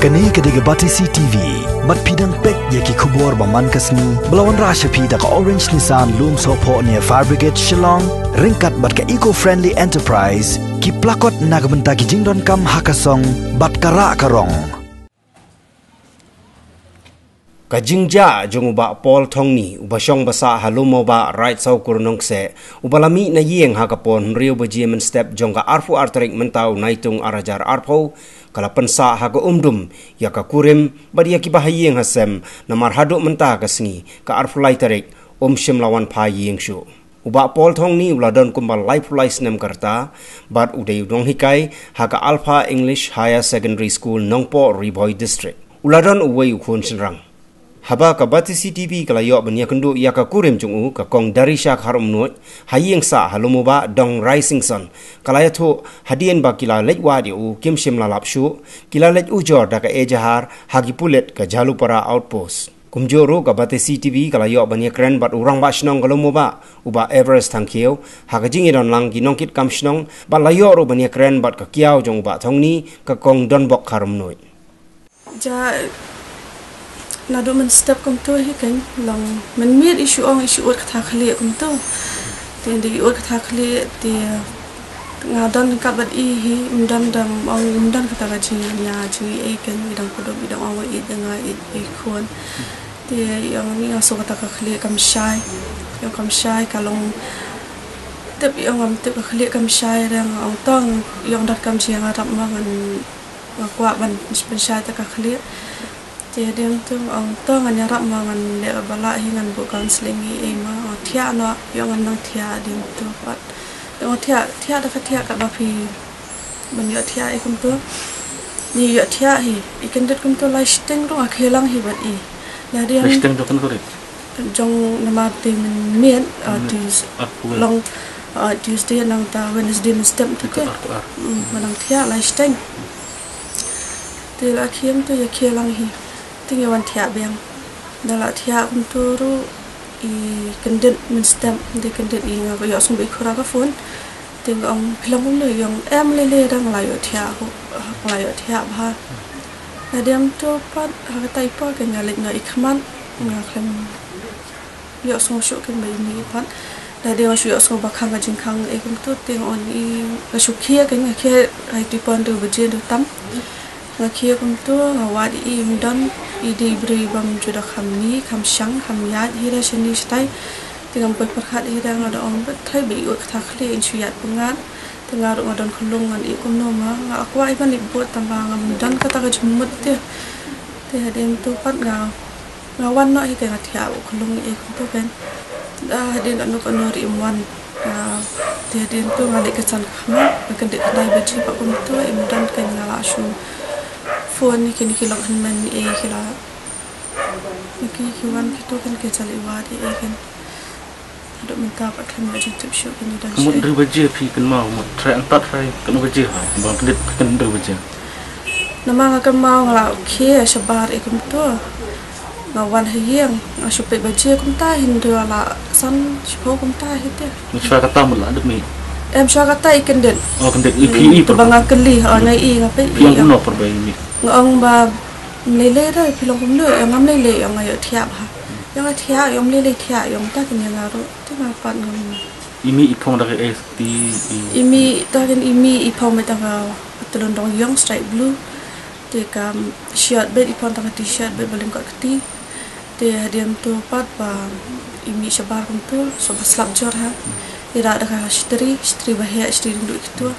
Kani kediga Batisi TV, mat pidang pek yaki kubur baman kasni, belawan rasha pida ka Orange Nissan Loom Sopo near Fire Brigade Shillong, ringkat bat ka eco-friendly enterprise, ki plakot nagamenta ki jingdon kam hakasong, bat kara karong. Kajingja jong uba Paul Tongni uba syong basa halumo ba right sau kurnong se ubalami na yeng hakapon rio bajimen step jong ka arfu arterik mentau naitung arajar arpo kala pensa haga umdum ya ka kurim badia ki bahayeng hasem namar haduk menta kasngi ka arfu laitarik shim lawan pa yeng shu uba Paul Tongni uladon kumbal life nem karta bat udai udong hikai haga Alpha English Higher Secondary School Nongpo Riboy District uladon uwei ukhun senrang haba ka Batisi TV kala yo bania kendu ya ka kurim jungu ka kong dari syak harum nuot hayeng sa halumo ba dong rising sun kala ya tho hadien ba kila lejwa di u kim shim lalap shu kila lej ujor da ka ejahar hagi pulet ka jalupara outpost kumjoro ka Batisi TV kala yo bania kren bat urang ba shnong galumo ba uba Everest tangkeu haga jingidon lang ki nongkit kam shnong ba layo ro bania kren bat ka kiau jong ba thongni ka kong donbok harum nuot ja nado men step kom to hi kan long men mir isu ot kata khali kom to tin di ot kata khali ti ngadon ka bat I hi undam dam ong undam kata ga ji nya ji e kan bidang kodo bidang awa I denga I khon ti yang ni aso kata ka khali kam shai yang kam shai kalong tep yang am tep ka khali kam shai rang ong tong yang dat kam ji ngarap mangan kwa ban spesial ta ka khali jadi untuk orang nganyarap mangan le bala hingan bu counseling I ma thia no yang nang thia dim tu pat yang thia da thia ka ba phi ban yo thia I kum tu ni yo thia hi ikan det kum tu lai steng ro akhelang hi bat I jadi yang steng do kan ko jong nama ti mien tis long Tuesday nang ta Wednesday step tu ke manang thia lai steng ti la khiem tu ya khelang hi tinggal wan tiap yang dalam tiap untuk I kendet menstem di kendet I ngaku ya sumber kurang kafun tinggal orang bilang pun yang lele dah ngelayu tiap ha ada yang tu pat harga taipa kan nyalik ngai ikman ngaklem ya sumber syuk kan bayi ni pat ada yang syuk sumber bakang kajingkang ikum tu tinggal on I syukia kan ngakia itu pun tu berjaya tu tam ngakia kum tu ngawat I mudan ide beri bam juda kami kam syang kam yat hira seni stai dengan perhat hira ngada on betai be ut thakhle insuyat pengat tengar ngadon khulungan I kum no ma akwa I ban ibot tambang mudan kata ka jumut te hadem tu pat ngawan no I ka thia khulung I kum tu ben hadin anu kanori imwan te hadem tu ngalik kesan khama kan de dai beji pak kum tu mudan kan ngala shu phone ni kini kilok man kila niki kiwan kito kan ke chali wadi kan ada minta pak kan aja tip show kan dan kamu dari baje pi kan mau try antat try kan baje ha bang klit kan dari baje nama kan mau ngala ke sabar ikum to ngawan hiang asupe baje kum ta hindu ala san sho kum ta hite ni swa kata mula demi em swa kata ikan den kan den IPI to bang akeli ngai I ngape yang kuno perbaiki ngong ba lele dah pilong kum le yang am lele yang ayo tiap ha yang tiap yang lele tiap yang ta kan yang aro tu ngapan ngom imi ipong dari ST imi ta kan imi ipong meta ka telon dong yang straight blue te kam shirt bed ipong ta t-shirt bed baling kat keti te hadiam tu pat ba imi sabar kum tu so baslap jor ha ira ada ka istri bahaya istri duduk itu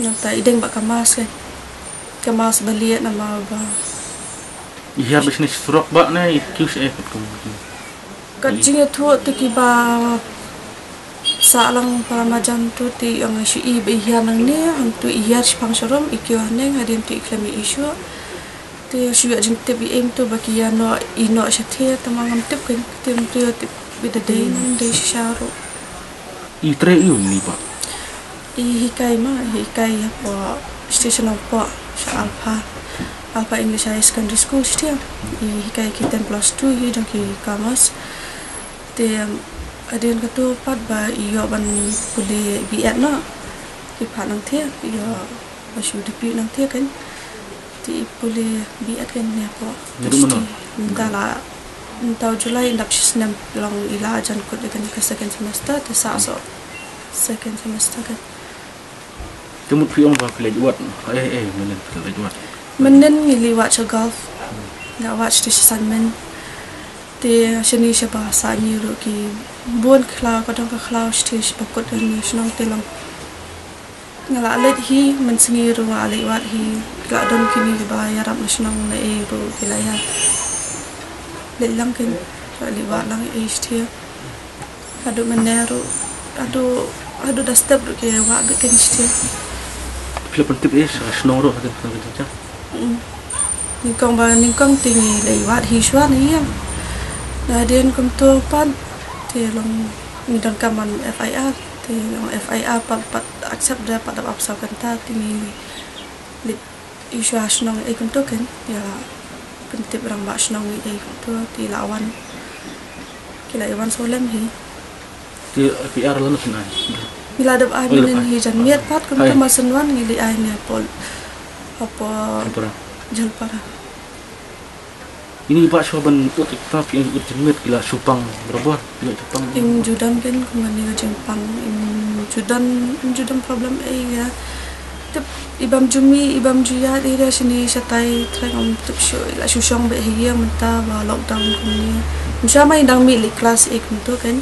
nanta ideng bak kamas kan kemas beliat nama ba iya bisnis surak ba na QC kajing itu tu kiba salang para majan tu ti yang isu I behia nang ni hantu iya sipang sorom ikio neng hadin tu iklami isu tu isu jing te BM tu baki ya no ino shathe tamangam tip kan tim tu tip bidadai nang de sharu I tre yu ni ba I hikai apa station apa Alpha English Higher Secondary School stia I hikai kita plus 2 hi dong ki kamas te adin katu pat ba iyo ban puli biat no ki phanang the iyo basu dipi nang the kan di boleh biat kan ni apa. Jadi mana? Dalam tahun Julai nak senam long ila ajan kot dengan ke second semester tu so second semester kan. Cuma pion ba kelaj wat. Menen kelaj wat. Menen ngili watch golf. Nak watch di assignment. Di sini siapa bahasa ni rugi. Buan kelau kadang kelau stage bakut dan senang telang. Ngala alit hi mensengi rumah alit wat hi kila don kini bayar rap nasional na ru kila ya let lang kan alit wat lang dia adu meneru adu dah step ru ke wat kan dia Pila pentip nasional ru kan kita ni kong tinggi le wat hi swan ni yang dah den kum tu pan dia long ni dan kaman FIR yang FIR pat accept dia pat dapat apsakan ta tinggi lit isu nasional ikut tu kan ya pentip orang nasional ni tu di lawan kila iwan solam hi di FIR lalu senai bila ada amin hi jan miat pat kun tu masenwan ngili ai ni pol apa jalpara ini pak soban tu kita yang ikut jemit gila supang berapa gila supang im judan kan kumani jempang im judan problem ya tep ibam juya ira sini satai trang tep show la susong be hiya menta ba lockdown kumni msama indang mi kelas ek tu kan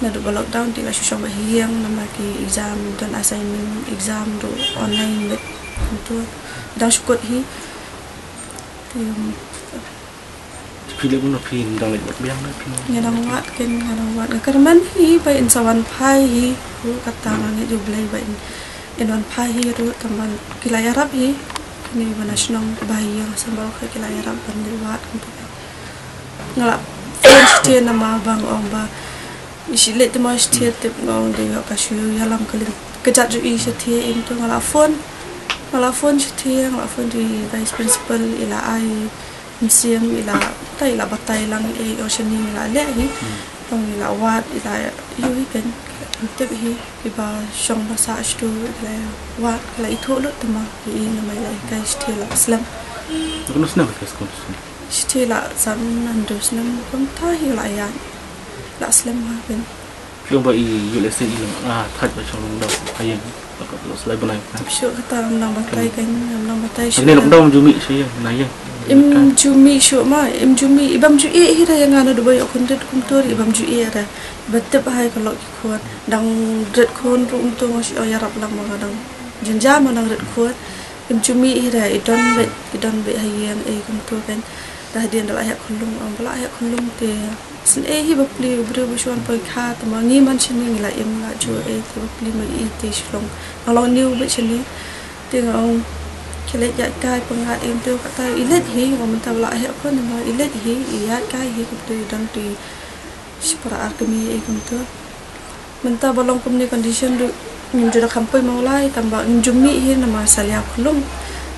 na do lockdown ti la susong be hiya nama ki exam dan assignment exam do online bet tu dah syukut hi pilih guna pin dalam buat biang dah pin ngadang wat kerman hi by insawan pai hi kata ngani jo blai by inwan pai hi ru tambal kila yarab hi ni nasional bayi yang sambal ke kila yarab bandel wat ngalap first nama bang ong ba isi let mas tie tip ngong de ka shu yalam kelin kejat ju i setie im tu ngalap phone setie ngalap phone di vice principal ila ai museum ila batai lang ocean ni ila le hi tong ila wat ila yu kan tip hi iba shong basa stu ila wat ila itu lu tama hi nama ila guys tila islam kena senang ke sekolah tila sam nandus nam kom ta hi la ya la islam ha kan film ba i ULSC ilang that ba shong dah ayang bakal selai benai sure kata nang batai kan nang batai ini lockdown jumi saya nayang im jumi ibam ju e hira yang ana do bayo kontet kumtor ibam ju e ara batte bahai kalau ikut dang red kon rum to mas o yarap lam kadang jenja manang red kon im jumi hira idon be hayang e kumtor kan dah dia ndalah ya khulung am bala ya khulung te sen e hi bapli bru bushwan poi kha tamangi man chini la im la jo e bapli mai e te shlong along new be chini te ngong kile ya kai pengat em tu kata ilet hi wa menta bala he ko nama ilet hi ya kai hi ku tu dan tu separa arkemi e kum tu menta balong kumni condition du njura kampoi maulai tamba njumi hi nama salia khulum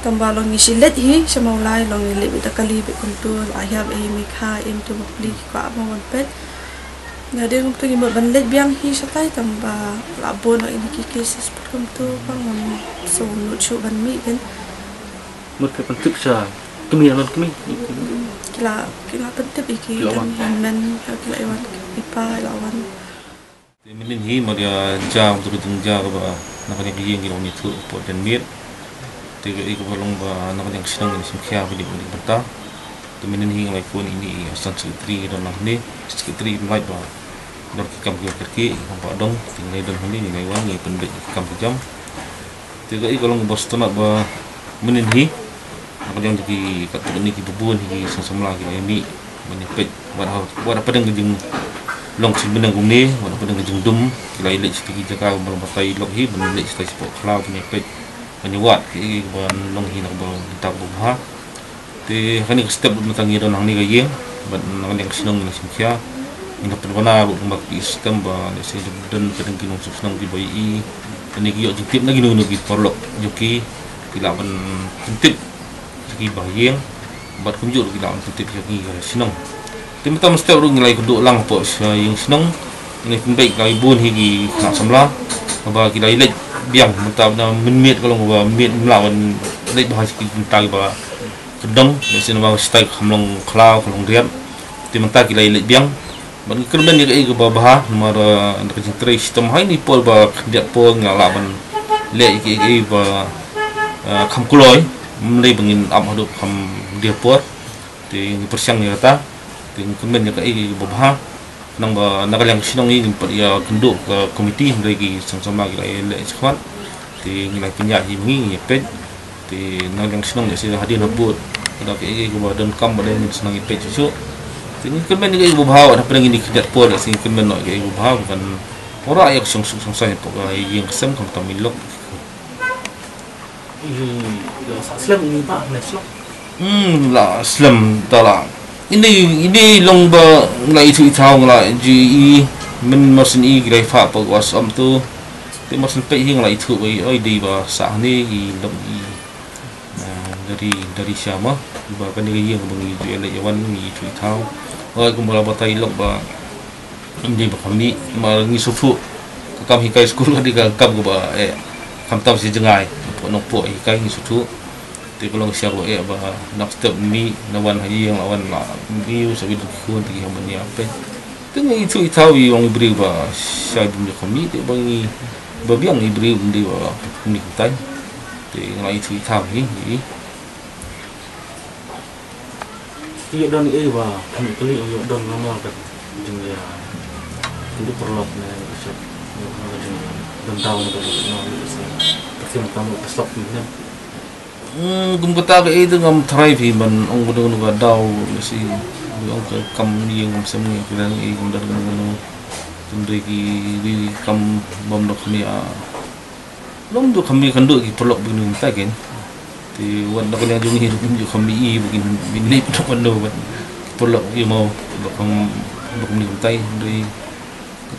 tamba long isilet hi samaulai long ile bita kali be kum tu ayab e mikha em tu bli ko amon pet ngade kum tu ngimba banlet biang hi satai tamba labon ini kikis kum tu bang so nu chu ban mi kan mereka penting sah kami anak kami kila penting iki men kila iwan ipa lawan Minin hi maria jam tu ja ba nakanya giyeng gilo ni tu po den mir tiga iko balong ba nakanya sinang ni simkhia bili bata tu minin hi ngai pun ini asan sekretari dan ni sekretari mai ba dor ki kam ki ba dong tingai don ni ngai wangi pendek kam jam tiga iko long bos tu nak ba minin hi nakanya di kat ni ki bubun hi samsam lagi ni menyepet buat apa dengan jeng long si benang gumni buat apa dengan jeng dum kila ilik sedikit jaga berbatai lok hi benik stai sport cloud menyepet menyuat ki ban long hi nak ba kita buha ti kani step metangi don hang ni gayeng ban nang yang sinong ni simkia ingat perbana bu mbak sistem ba si den pedeng kinong subsnong ki bai i ni ki yo jitip lagi nu ki porlok yuki kila ban jitip ki bayeng bat kunjur kita on tip lagi sinong tim tam step ru nilai kuduk lang po yang sinong ini baik kali bun higi nak samla ba kita ilet biang mentap na menmiet kalau ba miet melawan lek bahas kita ba kedong mesin bang stay kamlong klau kamlong riap ti menta ki lai le biang ban kerben ni ke bah nomor nak jintri sistem hai ni pol ba dia pol ngala ban le ki ba kham kuloi mlei bangin am hadu kham dia pol ti persiang ni kata ti kerben ni ke bah nang ba nakalang sinong ni ya kenduk ke komiti lagi sama-sama ki lai le squad ti ngilai pinya hi ngi pet ti nakalang sinong ni sila hadir nabut ada ke ba dan kam ba ni senang pet su ti ni kerben ni ke bah ada pedang ini kedat pol sing kerben no ke bah kan ora yak song-song po yang kesem kam tamilok Islam ini Pak, Islam. La Islam tala. Ini long ba ngai thu thau ngla ji min masin I grai fa pa was am tu ti masin pe hing lai thu bai oi di ba sa ni I long I dari siapa ba kan ni yang bangi ju le yawan ni thu thau oi kum ba tai lok ba ini ba kami ma ngi su fu kam hi kai school di ka kam ba kam tam si jengai po no po hi kai ngi su thu ti kolong siapa ba nak step ni nawan haji yang lawan la view sabi tu kun ti yang bani apa tengi itu itawi wong ibri ba sai bumi kami ti bangi ba biang ibri undi ba ni kutai ti ngai itu itawi ni Iya don ba kami kali yo don normal kan jeng ya itu perlok ne shop don tahu ne no pasti tamu stop ni kum kata ke itu ngam try fi man ong gudu nu daw si ong ke kam ni ngam semni kiran I kum dar nu tundri ki di kam bom dok mi a long do kami kan do ki perlok binung ta ken ti wan dak ni ajung hi ju kami I begin bin lip dok wan ban perlok I mau dok ni tai dari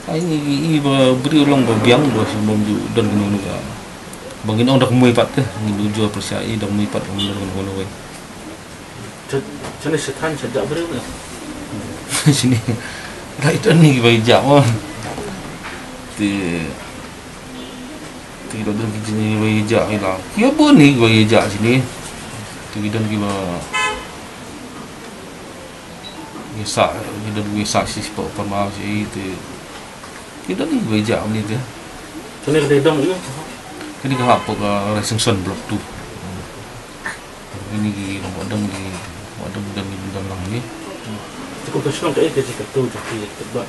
kai ni I ba beri long ba biang do bom ju don nu ka bangin orang dak mui pat ke ngi jual persiai dak mui pat on ngono we jenis setan sejak berapa sini dah itu ni bai jawa ti do don ki bai ja ila ya bon ni bai ja sini ti don ki ba bisa don bisa si perma si ti don ni bai ja ni tu jenis dedong itu ini kahap ka Resingson Block 2 ini di modem dan di dalam ni cukup kesulitan ke jika tu jadi terbuat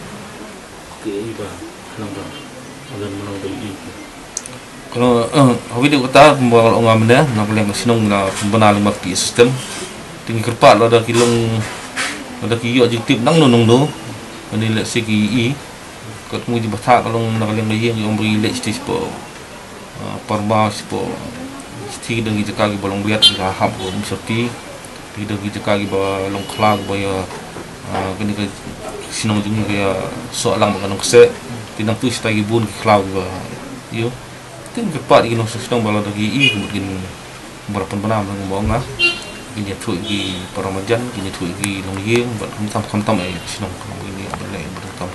ke iba nang dan menang dari kalau hawi dia kata pembawa orang benda nak yang sinong na pembenar lima pi sistem tinggi kerpat ada kilong ada kiyo objektif nang nong do ini let's say ki ketemu di batak kalau nak yang yang beri let's po parba sipo sti dengan jika gi bolong lihat ga hab go mesti tidak jika gi bolong klag boya kini ke sinong jung ga soalang bakan kse tinang tu sta gi bun klag ba yo tin ke pat gi no sinong bala dagi I mungkin berapan benam nang bonga ini tu gi paramajan ini tu gi long yeng bat kam tam ai sinong kam ini bale bertam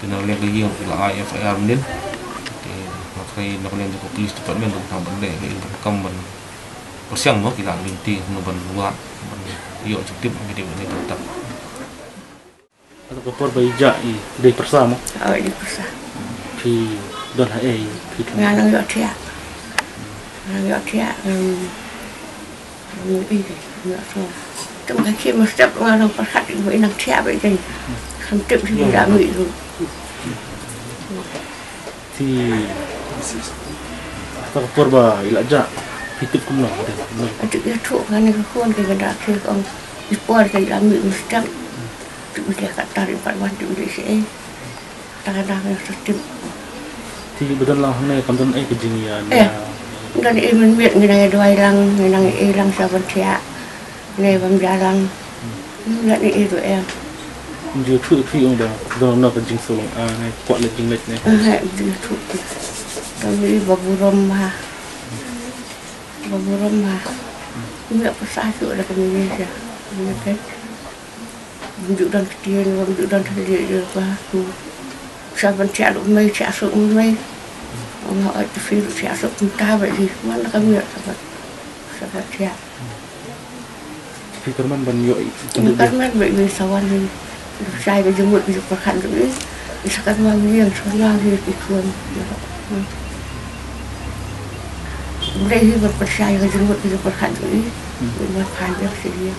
tinang le gi yeng la IFR nin kai nak len ko police department dong bande ke kam ban persiang mo kila binti no ban luat ban yo objektif video ini tetap atau kopor baija I dari persama di persa pi don hae pi ngang yo tia ni yo so trong cái khi mà step ngang nó phát với năng tia vậy đây không tiếp thì đã bị rồi thì atau korba ilaja hitip kumno itu ya tuh kan ke kuan ke ganda ke om dipor ke lami mustam tu dia kata ri pat wan tu di se tangan sistem thì betul lah ne kamton ke jinian dan imun biat ngai doi lang ngai lang saban tia ngai bam jalang ngai itu dia tu ông dah don nak jing solong ne kuat le jing lek ne dia tu tapi baburom ha nggak pasah tu ada Indonesia ini kan menunjukkan kecil menunjukkan sendiri apa tu saban tia lu mai tia sok mai orang itu virus tia sok entah apa di mana kami saban tia Fikir man ban yo kan man bị sawan ni sai cái jumut cái perkan tu isakan man yang salah ni ikon mereka berpercaya ke jumut cái perkan tu ini berpan dia sih